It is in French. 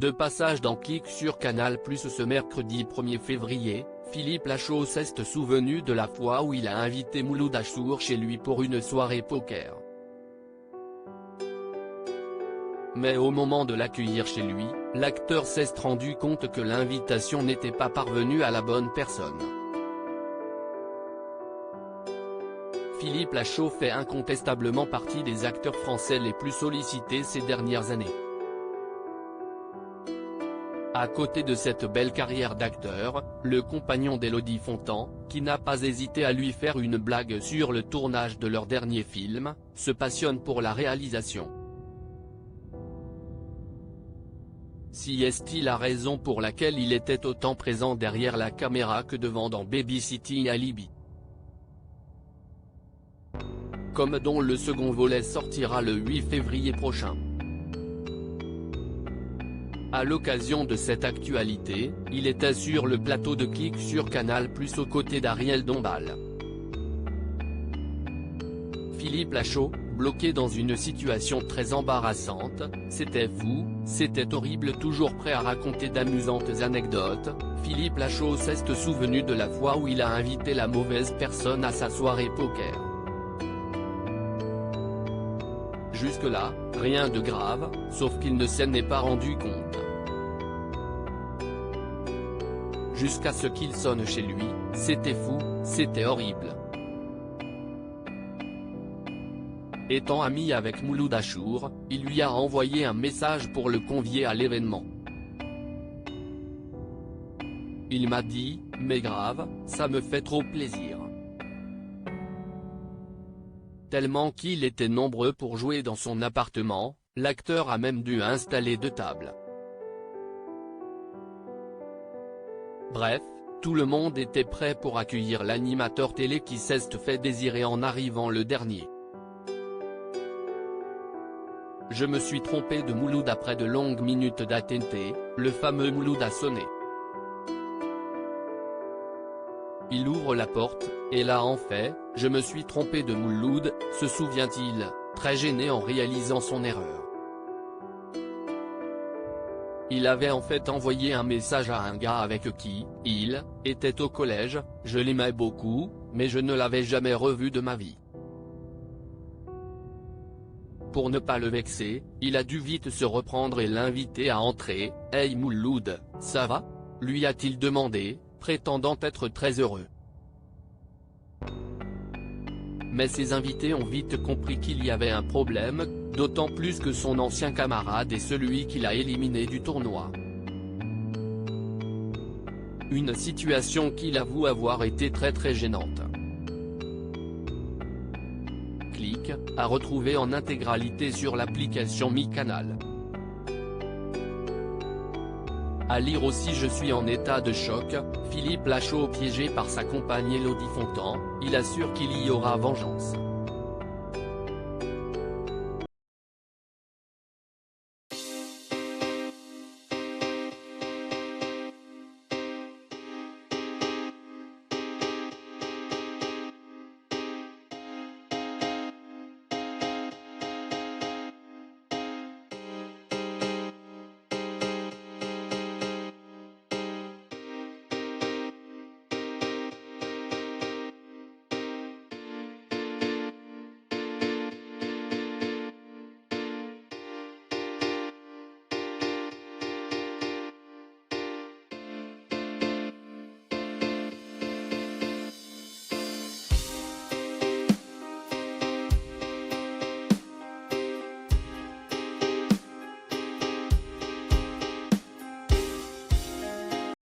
De passage dans Click sur Canal+ ce mercredi 1er février, Philippe Lachaud s'est souvenu de la fois où il a invité Mouloud Achour chez lui pour une soirée poker. Mais au moment de l'accueillir chez lui, l'acteur s'est rendu compte que l'invitation n'était pas parvenue à la bonne personne. Philippe Lachaud fait incontestablement partie des acteurs français les plus sollicités ces dernières années. À côté de cette belle carrière d'acteur, le compagnon d'Élodie Fontan, qui n'a pas hésité à lui faire une blague sur le tournage de leur dernier film, se passionne pour la réalisation. Si est-il la raison pour laquelle il était autant présent derrière la caméra que devant dans Babysitting Alibi. Comme dont le second volet sortira le 8 février prochain. À l'occasion de cette actualité, il était sur le plateau de Click sur Canal+ aux côtés d'Ariel Dombal. Philippe Lachaud, bloqué dans une situation très embarrassante, c'était fou, c'était horrible, toujours prêt à raconter d'amusantes anecdotes, Philippe Lachaud s'est souvenu de la fois où il a invité la mauvaise personne à sa soirée poker. Jusque-là, rien de grave, sauf qu'il ne s'en est pas rendu compte. Jusqu'à ce qu'il sonne chez lui, c'était fou, c'était horrible. Étant ami avec Mouloud Achour, il lui a envoyé un message pour le convier à l'événement. Il m'a dit, mais grave, ça me fait trop plaisir. Tellement qu'il était nombreux pour jouer dans son appartement, l'acteur a même dû installer 2 tables. Bref, tout le monde était prêt pour accueillir l'animateur télé qui s'est fait désirer en arrivant le dernier. Je me suis trompé de Mouloud après de longues minutes d'attente, le fameux Mouloud a sonné. Il ouvre la porte, et là en fait, je me suis trompé de Mouloud, se souvient-il, très gêné en réalisant son erreur. Il avait en fait envoyé un message à un gars avec qui, il, était au collège, je l'aimais beaucoup, mais je ne l'avais jamais revu de ma vie. Pour ne pas le vexer, il a dû vite se reprendre et l'inviter à entrer. « Hey Mouloud, ça va ?» lui a-t-il demandé, prétendant être très heureux. Mais ses invités ont vite compris qu'il y avait un problème, d'autant plus que son ancien camarade est celui qui l'a éliminé du tournoi. Une situation qu'il avoue avoir été très gênante. Click, à retrouver en intégralité sur l'application MyCanal. À lire aussi: je suis en état de choc, Philippe Lachaud piégé par sa compagne Élodie Fontan, il assure qu'il y aura vengeance.